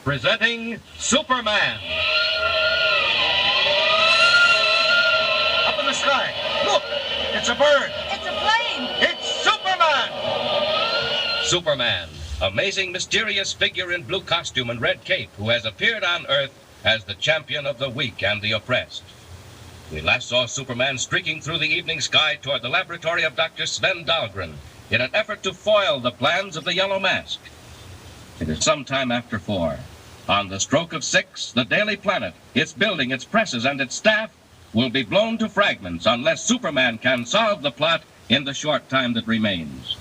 Presenting Superman. Up in the sky. Look, it's a bird. It's a plane. It's Superman. Superman, amazing, mysterious figure in blue costume and red cape who has appeared on Earth as the champion of the weak and the oppressed. We last saw Superman streaking through the evening sky toward the laboratory of Dr. Sven Dahlgren in an effort to foil the plans of the Yellow Mask. It is sometime after 4. On the stroke of 6, the Daily Planet, its building, its presses, and its staff will be blown to fragments unless Superman can solve the plot in the short time that remains.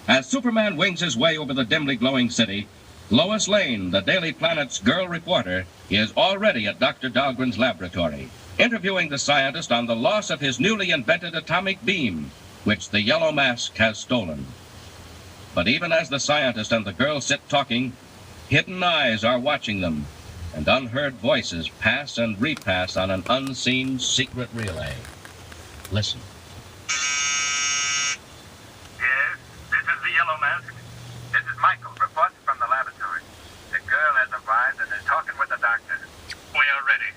As Superman wings his way over the dimly glowing city, Lois Lane, the Daily Planet's girl reporter, is already at Dr. Dahlgren's laboratory, interviewing the scientist on the loss of his newly invented atomic beam, which the Yellow Mask has stolen. But even as the scientist and the girl sit talking, hidden eyes are watching them, and unheard voices pass and repass on an unseen secret relay. Listen. Yes, this is the Yellow Mask. This is Michael, reporting from the laboratory. The girl has arrived and is talking with the doctor. We are ready.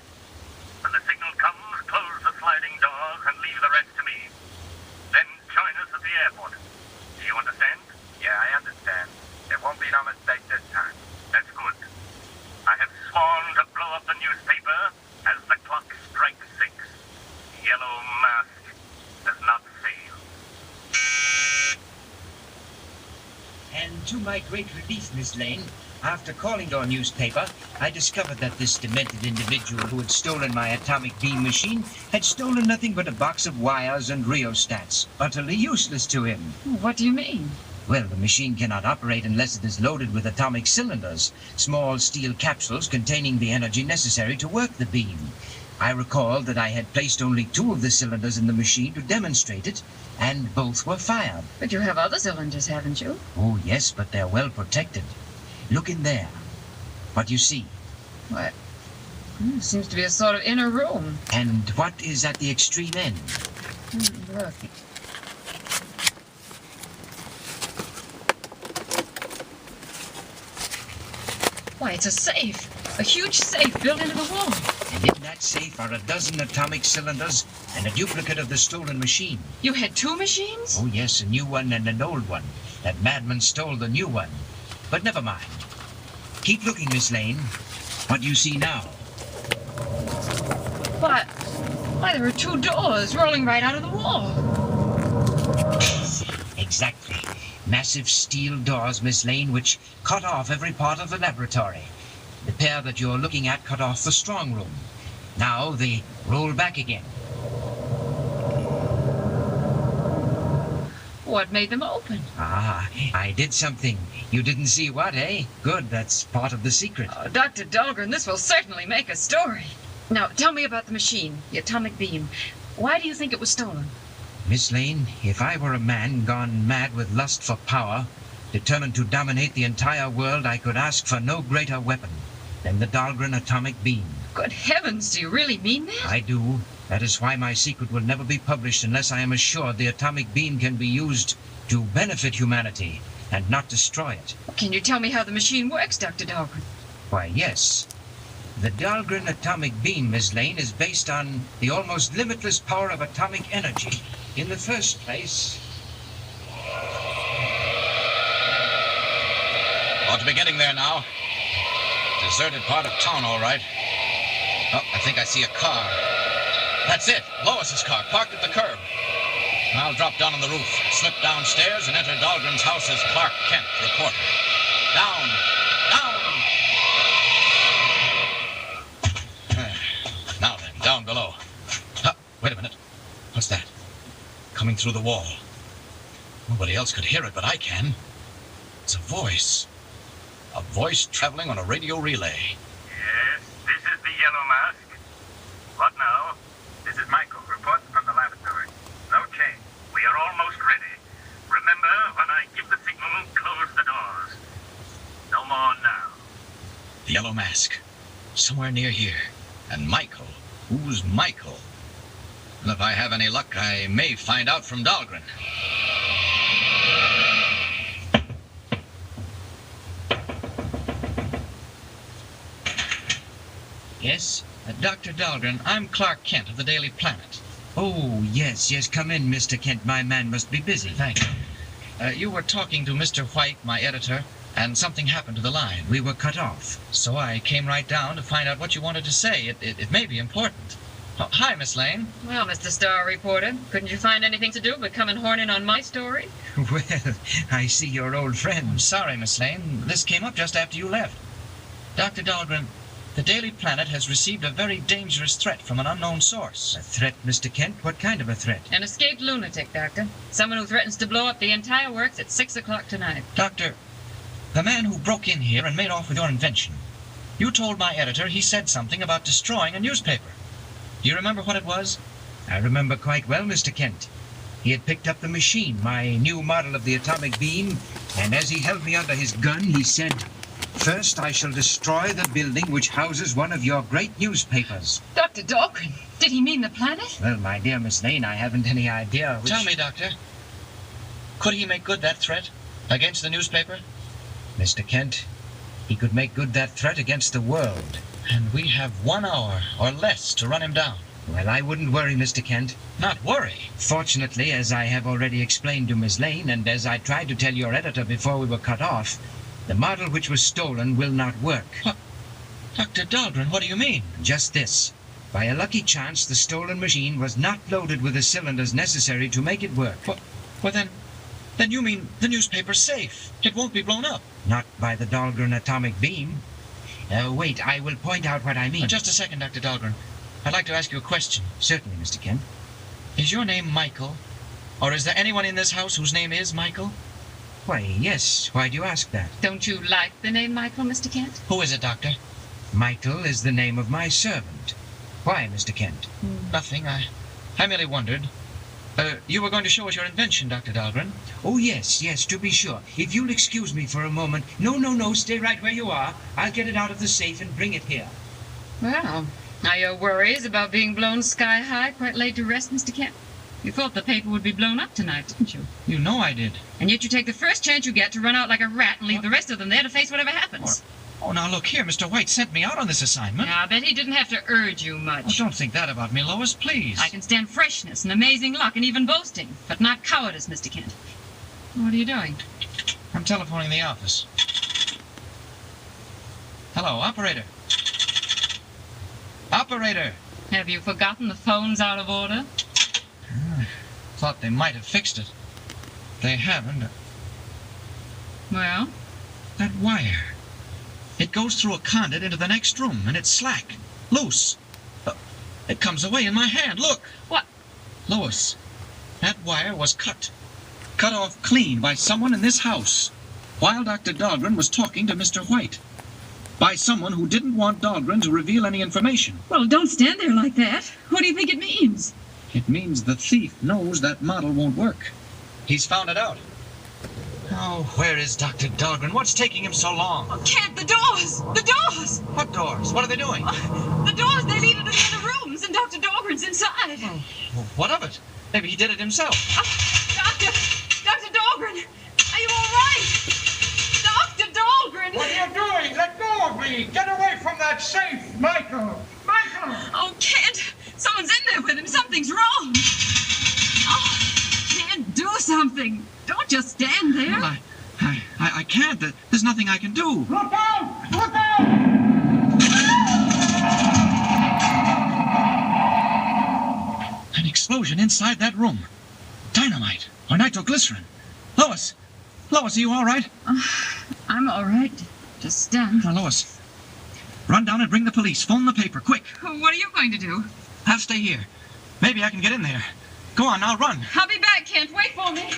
When the signal comes, close the sliding doors and leave the rest to me. Then join us at the airport. Do you understand? Yeah, I understand. There won't be no mistake this time. That's good. I have sworn to blow up the newspaper as the clock strikes 6. Yellow Mask does not fail. And to my great relief, Miss Lane, after calling your newspaper, I discovered that this demented individual who had stolen my atomic beam machine had stolen nothing but a box of wires and rheostats, utterly useless to him. What do you mean? Well, the machine cannot operate unless it is loaded with atomic cylinders, small steel capsules containing the energy necessary to work the beam. I recalled that I had placed only 2 of the cylinders in the machine to demonstrate it, and both were fired. But you have other cylinders, haven't you? Oh, yes, but they're well protected. Look in there. What do you see? What? Seems to be a sort of inner room. And what is at the extreme end? Look. Why, it's a safe. A huge safe built into the wall. And in that safe are a dozen atomic cylinders and a duplicate of the stolen machine. You had 2 machines? Oh, yes, a new one and an old one. That madman stole the new one. But never mind. Keep looking, Miss Lane. What do you see now? But, why, there are 2 doors rolling right out of the wall. Exactly. Massive steel doors, Miss Lane, which cut off every part of the laboratory. The pair that you're looking at cut off the strong room. Now they roll back again. What made them open? Ah, I did something. You didn't see what, eh? Good, that's part of the secret. Oh, Dr. Dahlgren, this will certainly make a story. Now, tell me about the machine, the atomic beam. Why do you think it was stolen? Miss Lane, if I were a man gone mad with lust for power, determined to dominate the entire world, I could ask for no greater weapon than the Dahlgren atomic beam. Good heavens, do you really mean that? I do. That is why my secret will never be published unless I am assured the atomic beam can be used to benefit humanity and not destroy it. Can you tell me how the machine works, Dr. Dahlgren? Why, yes. The Dahlgren atomic beam, Miss Lane, is based on the almost limitless power of atomic energy. In the first place... Ought to be getting there now. Deserted part of town, all right. Oh, I think I see a car. That's it. Lois's car, parked at the curb. I'll drop down on the roof, slip downstairs, and enter Dahlgren's house as Clark Kent, reporter. Down! Now then, down below. Wait a minute. What's that? Coming through the wall. Nobody else could hear it, but I can. It's a voice. A voice traveling on a radio relay. Yes, this is the Yellow Mask. What now? This is Michael, reporting from the laboratory. No change. We are almost ready. Remember, when I give the signal, close the doors. No more now. The Yellow Mask. Somewhere near here. And Michael. Who's Michael? And if I have any luck, I may find out from Dahlgren. Yes? Dr. Dahlgren, I'm Clark Kent of the Daily Planet. Oh, yes. Come in, Mr. Kent. My man must be busy. Thank you. You were talking to Mr. White, my editor, and something happened to the line. We were cut off. So I came right down to find out what you wanted to say. It may be important. Oh, hi, Miss Lane. Well, Mr. Star Reporter, couldn't you find anything to do but come and horn in on my story? Well, I see you're old I'm friends. sorry, Miss Lane. This came up just after you left. Dr. Dahlgren, the Daily Planet has received a very dangerous threat from an unknown source. A threat, Mr. Kent? What kind of a threat? An escaped lunatic, Doctor. Someone who threatens to blow up the entire works at 6 o'clock tonight. Doctor, the man who broke in here and made off with your invention. You told my editor he said something about destroying a newspaper. Do you remember what it was? I remember quite well, Mr. Kent. He had picked up the machine, my new model of the atomic beam, and as he held me under his gun, he said, "First, I shall destroy the building which houses one of your great newspapers." Dr. Dahlgren, did he mean the planet? Well, my dear Miss Lane, I haven't any idea which... Tell me, Doctor, could he make good that threat against the newspaper? Mr. Kent, he could make good that threat against the world. And we have 1 hour or less to run him down. Well, I wouldn't worry, Mr. Kent. Not worry. Fortunately, as I have already explained to Miss Lane, and as I tried to tell your editor before we were cut off, the model which was stolen will not work. What? Dr. Dahlgren, what do you mean? Just this. By a lucky chance, the stolen machine was not loaded with the cylinders necessary to make it work. Well, then you mean the newspaper's safe. It won't be blown up. Not by the Dahlgren atomic beam. Wait, I will point out what I mean. Just a second, Dr. Dahlgren. I'd like to ask you a question. Certainly, Mr. Kent. Is your name Michael? Or is there anyone in this house whose name is Michael? Why, yes. Why do you ask that? Don't you like the name Michael, Mr. Kent? Who is it, Doctor? Michael is the name of my servant. Why, Mr. Kent? Nothing. I merely wondered. You were going to show us your invention, Dr. Dahlgren. Oh, yes, to be sure. If you'll excuse me for a moment. No, stay right where you are. I'll get it out of the safe and bring it here. Well, are your worries about being blown sky high quite laid to rest, Mr. Kent? You thought the paper would be blown up tonight, didn't you? You know I did. And yet you take the first chance you get to run out like a rat and leave the rest of them there to face whatever happens. Oh, now look here. Mr. White sent me out on this assignment. Now, I bet he didn't have to urge you much. Oh, don't think that about me, Lois, please. I can stand freshness and amazing luck and even boasting, but not cowardice, Mr. Kent. What are you doing? I'm telephoning the office. Hello, operator. Operator! Have you forgotten the phone's out of order? Thought they might have fixed it. They haven't. Well? That wire. It goes through a conduit into the next room, and it's slack, loose. It comes away in my hand. Look! What? Lois, that wire was cut. Cut off clean by someone in this house, while Dr. Dahlgren was talking to Mr. White. By someone who didn't want Dahlgren to reveal any information. Well, don't stand there like that. What do you think it means? It means the thief knows that model won't work. He's found it out. Oh, where is Dr. Dahlgren? What's taking him so long? Oh, Kent, the doors! The doors! What doors? What are they doing? The doors, they lead into the other rooms, and Dr. Dahlgren's inside. Oh, well, what of it? Maybe he did it himself. Dr. Dahlgren, are you all right? Dr. Dahlgren! What are you doing? Let go of me! Get away from that safe! Michael! Michael! Oh, Kent, someone's in there with him. Something's wrong. Oh, Kent, do something. Don't just stand there. Well, I can't. There's nothing I can do. Look out! Look out! An explosion inside that room. Dynamite or nitroglycerin. Lois! Lois, are you all right? I'm all right. Just stand. Now, Lois, run down and bring the police. Phone the paper, quick. What are you going to do? I'll stay here. Maybe I can get in there. Go on, now run. I'll be back, Kent. Wait for me.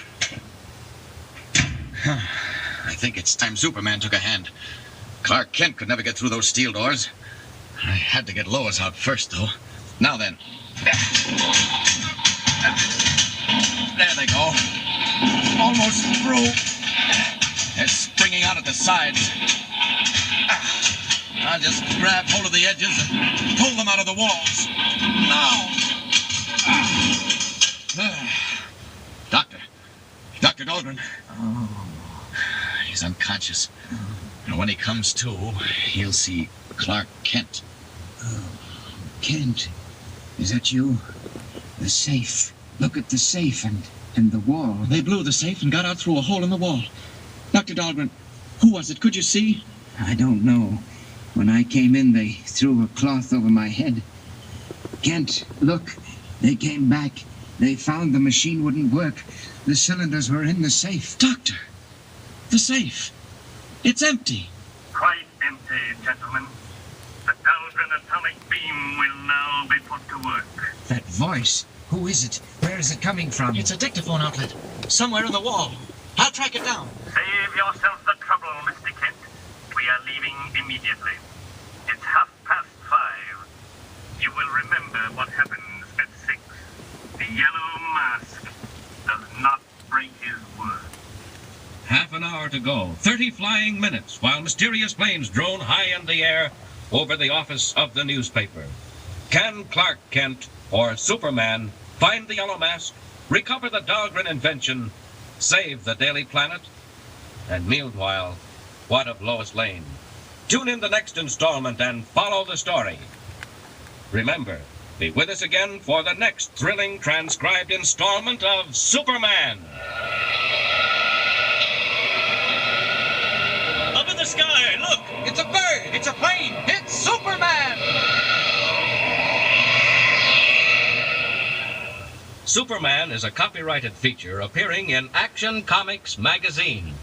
I think it's time Superman took a hand. Clark Kent could never get through those steel doors. I had to get Lois out first, though. Now then. There they go. Almost through. They're springing out at the sides. I'll just grab hold of the edges and pull them out of the walls. Now! Dr. Dahlgren. He's unconscious. And when he comes to, he'll see Clark Kent. Kent, is that you? The safe. Look at the safe and the wall. They blew the safe and got out through a hole in the wall. Dr. Dahlgren, who was it? Could you see? I don't know. When I came in, they threw a cloth over my head. Kent, look. They came back. They found the machine wouldn't work. The cylinders were in the safe. Doctor, the safe. It's empty. Quite empty, gentlemen. The Dahlgren atomic beam will now be put to work. That voice. Who is it? Where is it coming from? It's a dictaphone outlet. Somewhere in the wall. I'll track it down. Save yourself the trouble, Mr. Kent. We are leaving immediately. It's 5:30. You will remember what happens at 6. The yellow mask does not break his word. Half an hour to go, 30 flying minutes, while mysterious planes drone high in the air over the office of the newspaper. Can Clark Kent, or Superman, find the yellow mask, recover the Dahlgren invention, save the Daily Planet? And meanwhile, what of Lois Lane? Tune in the next installment and follow the story. Remember, be with us again for the next thrilling transcribed installment of Superman. Up in the sky, look! It's a bird! It's a plane! It's Superman! Superman is a copyrighted feature appearing in Action Comics magazine.